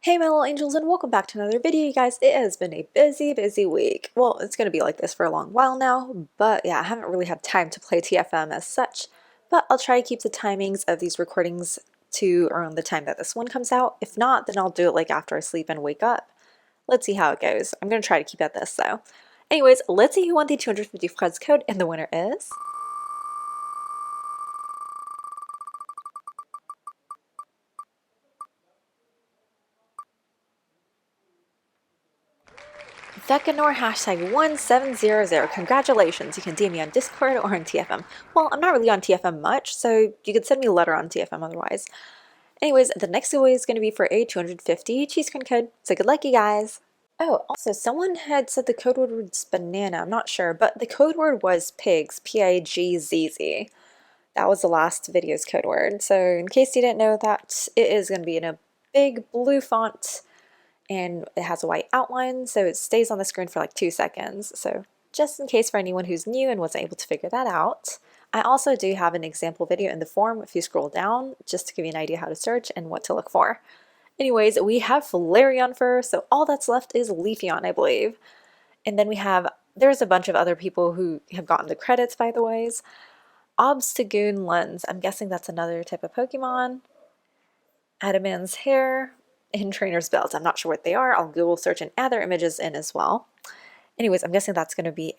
Hey my little angels, and welcome back to another video, you guys. It has been a busy week. Well, it's going to be like this for a long while now, but yeah, I haven't really had time to play TFM as such, but I'll try to keep the timings of these recordings to around the time that this one comes out. If not, then I'll do it like after I sleep and wake up. Let's see how it goes. I'm going to try to keep at this though. Anyways, let's see who won the 250 Freds code, and the winner is... Vecanor #1700. Congratulations, you can DM me on Discord or on TFM. Well, I'm not really on TFM much, so you could send me a letter on TFM otherwise. Anyways, the next giveaway is going to be for a 250 cheese cream code, so good luck you guys! Oh, also someone had said the code word was banana, I'm not sure, but the code word was pigs, P-I-G-Z-Z. That was the last video's code word, so in case you didn't know that, it is going to be in a big blue font, and it has a white outline, so it stays on the screen for like 2 seconds. So just in case for anyone who's new and wasn't able to figure that out, I also do have an example video in the form if you scroll down, just to give you an idea how to search and what to look for. Anyways, we have Flareon first, so all that's left is Leafeon, I believe. And then there's a bunch of other people who have gotten the credits, by the ways. Obstagoon Lens, I'm guessing that's another type of Pokemon. Adaman's Hair, and Trainer's Belt. I'm not sure what they are. I'll Google search and add their images in as well. Anyways, I'm guessing that's going to be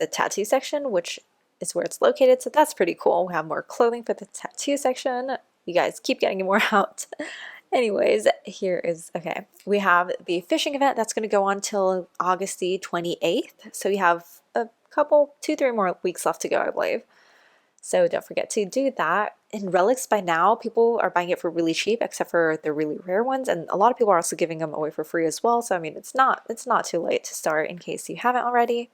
the tattoo section, which is where it's located, so that's pretty cool. We have more clothing for the tattoo section. You guys keep getting more out. Anyways, okay. We have the fishing event that's going to go on till August the 28th, so we have a couple, 2-3 more weeks left to go, I believe. So don't forget to do that. In relics by now, people are buying it for really cheap, except for the really rare ones, and a lot of people are also giving them away for free as well. So I mean, it's not too late to start in case you haven't already.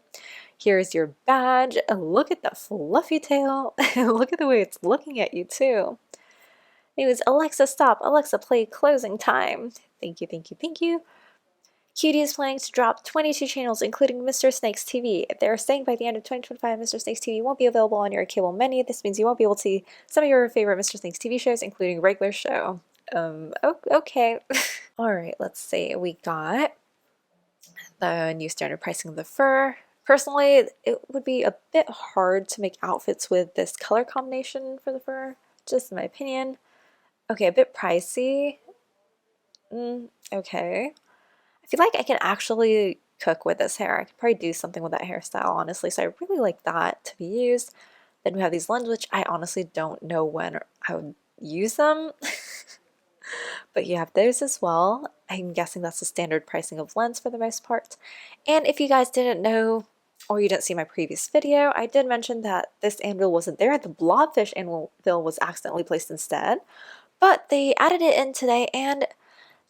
Here's your badge. Look at the fluffy tail. Look at the way it's looking at you too. Anyways, Alexa stop. Alexa play closing time. Thank you. QT is planning to drop 22 channels, including Mr. Snake's TV. They're saying by the end of 2025, Mr. Snake's TV won't be available on your cable menu. This means you won't be able to see some of your favorite Mr. Snake's TV shows, including regular show. Okay. Alright, let's see. We got the new standard pricing of the fur. Personally, it would be a bit hard to make outfits with this color combination for the fur, just in my opinion. Okay, a bit pricey. Okay. I feel like I can actually cook with this hair. I could probably do something with that hairstyle, honestly. So I really like that to be used. Then we have these lenses, which I honestly don't know when I would use them. But you have those as well. I'm guessing that's the standard pricing of lens for the most part. And if you guys didn't know, or you didn't see my previous video, I did mention that this anvil wasn't there. The blobfish anvil was accidentally placed instead. But they added it in today, and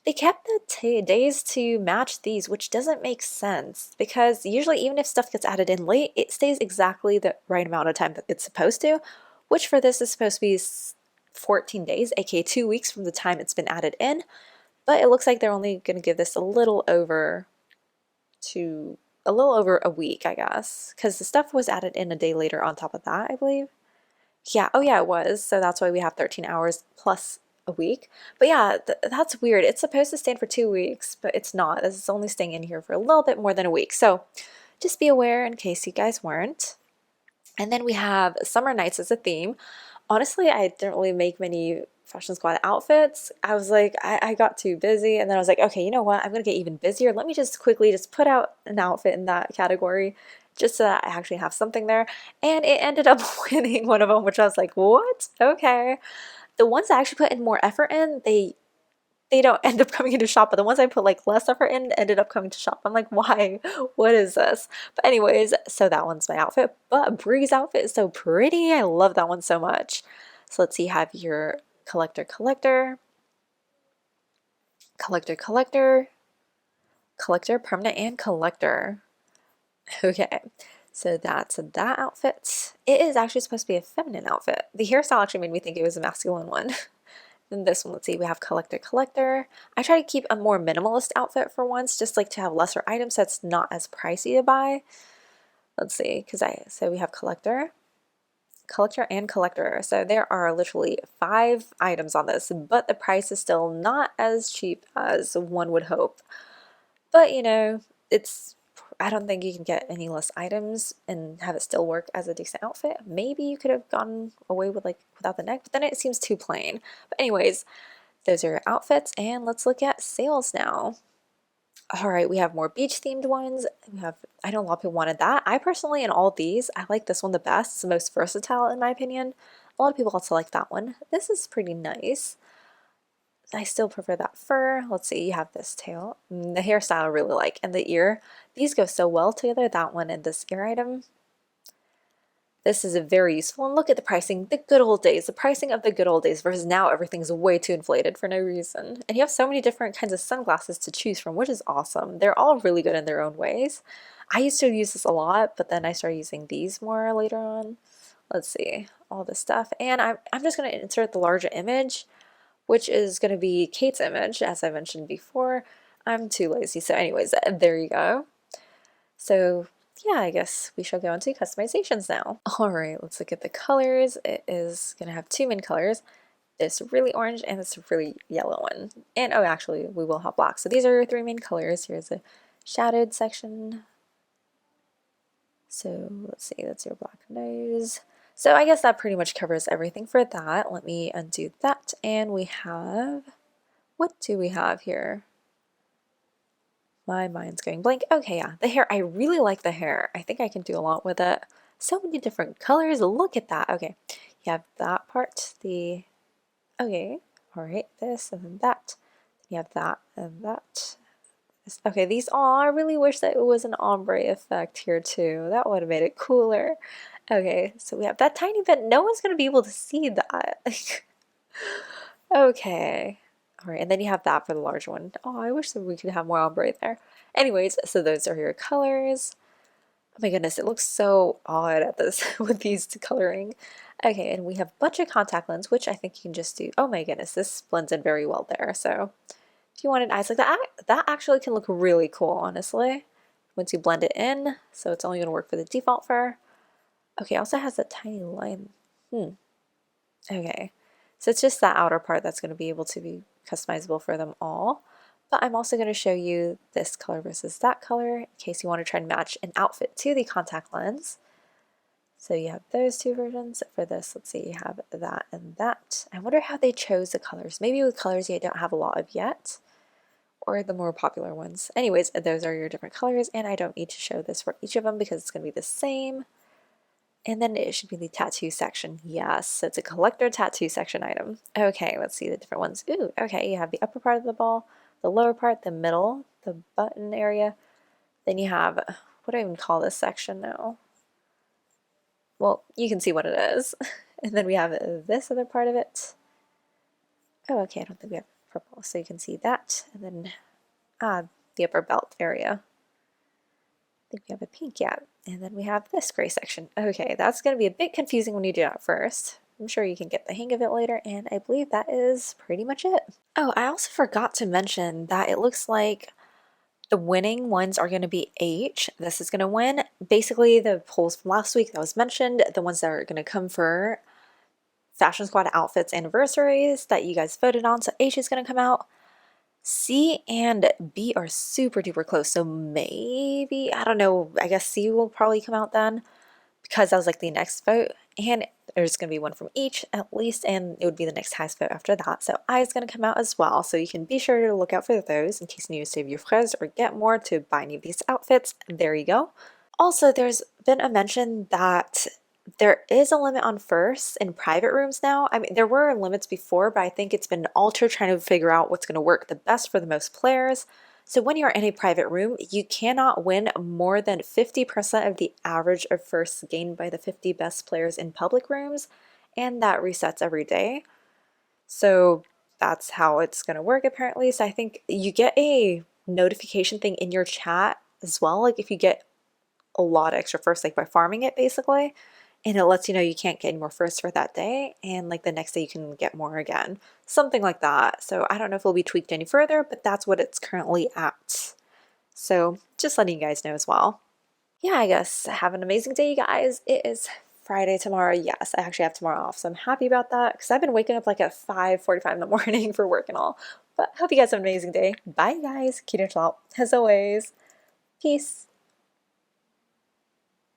they kept the days to match these, which doesn't make sense because usually even if stuff gets added in late, it stays exactly the right amount of time that it's supposed to, which for this is supposed to be 14 days, aka 2 weeks from the time it's been added in, but it looks like they're only going to give this a little over a week, I guess, because the stuff was added in a day later on top of that, I believe. Yeah, oh yeah, it was, so that's why we have 13 hours plus a week. But yeah, that's weird. It's supposed to stand for 2 weeks, but it's not. This is only staying in here for a little bit more than a week. So just be aware in case you guys weren't. And then we have Summer Nights as a theme. Honestly, I didn't really make many Fashion Squad outfits. I was like, I got too busy, and then I was like, okay, you know what? I'm gonna get even busier. Let me just quickly just put out an outfit in that category just so that I actually have something there. And it ended up winning one of them, which I was like, what? Okay. The ones I actually put in more effort in, they don't end up coming into shop, but the ones I put like less effort in ended up coming to shop. I'm like, why? What is this? But anyways, so that one's my outfit. But Bree's outfit is so pretty. I love that one so much. So let's see, have your collector, permanent, and collector. Okay, so that's that outfit. It is actually supposed to be a feminine outfit. The hairstyle actually made me think it was a masculine one. Then this one, let's see, we have collector. I try to keep a more minimalist outfit for once, just like to have lesser items so it's not as pricey to buy. Let's see, so we have collector, collector and collector. So there are literally 5 items on this, but the price is still not as cheap as one would hope. But you know, I don't think you can get any less items and have it still work as a decent outfit. Maybe you could have gone away with like without the neck, but then it seems too plain. But anyways, those are your outfits, and let's look at sales now. All right, we have more beach themed ones. I know a lot of people wanted that. I personally, in all these, I like this one the best. It's the most versatile in my opinion. A lot of people also like that one. This is pretty nice. I still prefer that fur. Let's see, you have this tail. The hairstyle I really like, and the ear. These go so well together, that one and this ear item. This is very useful, and look at the pricing, the good old days, the pricing of the good old days versus now everything's way too inflated for no reason. And you have so many different kinds of sunglasses to choose from, which is awesome. They're all really good in their own ways. I used to use this a lot, but then I started using these more later on. Let's see, all this stuff. And I'm just going to insert the larger image, which is going to be Kate's image, as I mentioned before. I'm too lazy, so anyways, there you go. So yeah, I guess we shall go into customizations now. All right, let's look at the colors. It is going to have 2 main colors, this really orange and this really yellow one. And oh, actually, we will have black. So these are your 3 main colors. Here's a shadowed section. So let's see, that's your black nose. So I guess that pretty much covers everything for that. Let me undo that. And we have, what do we have here? My mind's going blank. Okay, yeah, the hair. I really like the hair. I think I can do a lot with it. So many different colors. Look at that. Okay, you have that part. Okay, all right, this and then that. You have that and that. Okay, these, I really wish that it was an ombre effect here too. That would have made it cooler. Okay, so we have that tiny bit. No one's going to be able to see that. Okay. All right, and then you have that for the large one. Oh, I wish that we could have more ombre there. Anyways, so those are your colors. Oh my goodness, it looks so odd at this with these coloring. Okay, and we have a bunch of contact lens, which I think you can just do. Oh my goodness, this blends in very well there. So if you wanted eyes like that, that actually can look really cool, honestly, once you blend it in. So it's only going to work for the default fur. Okay, it also has a tiny line. Okay, so it's just that outer part that's going to be able to be customizable for them all. But I'm also going to show you this color versus that color in case you want to try and match an outfit to the contact lens. So you have those 2 versions. For this, let's see, you have that and that. I wonder how they chose the colors. Maybe with colors you don't have a lot of yet, or the more popular ones. Anyways, those are your different colors, and I don't need to show this for each of them because it's going to be the same. And then it should be the tattoo section. Yes, it's a collector tattoo section item. Okay, let's see the different ones. Ooh, okay, you have the upper part of the ball, the lower part, the middle, the button area. Then you have, what do I even call this section now? Well, you can see what it is. And then we have this other part of it. Oh, okay, I don't think we have purple, so you can see that. And then, the upper belt area. I think we have a pink, yeah. And then we have this gray section. Okay, that's going to be a bit confusing when you do that first. I'm sure you can get the hang of it later, and I believe that is pretty much it. Oh, I also forgot to mention that it looks like the winning ones are going to be H. This is going to win. Basically, the polls from last week that was mentioned, the ones that are going to come for Fashion Squad outfits anniversaries that you guys voted on. So H is going to come out. C and B are super duper close, so maybe, I don't know, I guess C will probably come out then because that was like the next vote, and there's going to be one from each at least, and it would be the next highest vote after that. So I is going to come out as well, so you can be sure to look out for those in case you need to save your friends or get more to buy any of these outfits. There you go. Also, there's been a mention that there is a limit on firsts in private rooms now. I mean, there were limits before, but I think it's been altered trying to figure out what's going to work the best for the most players. So when you're in a private room, you cannot win more than 50% of the average of firsts gained by the 50 best players in public rooms, and that resets every day. So that's how it's going to work apparently. So I think you get a notification thing in your chat as well, like if you get a lot of extra firsts, like by farming it basically. And it lets you know you can't get any more firsts for that day, and like the next day you can get more again. Something like that. So I don't know if it'll be tweaked any further, but that's what it's currently at. So just letting you guys know as well. Yeah, I guess have an amazing day, you guys. It is Friday tomorrow. Yes, I actually have tomorrow off, so I'm happy about that because I've been waking up like at 5:45 in the morning for work and all. But I hope you guys have an amazing day. Bye, guys. QTAngel out, as always. Peace.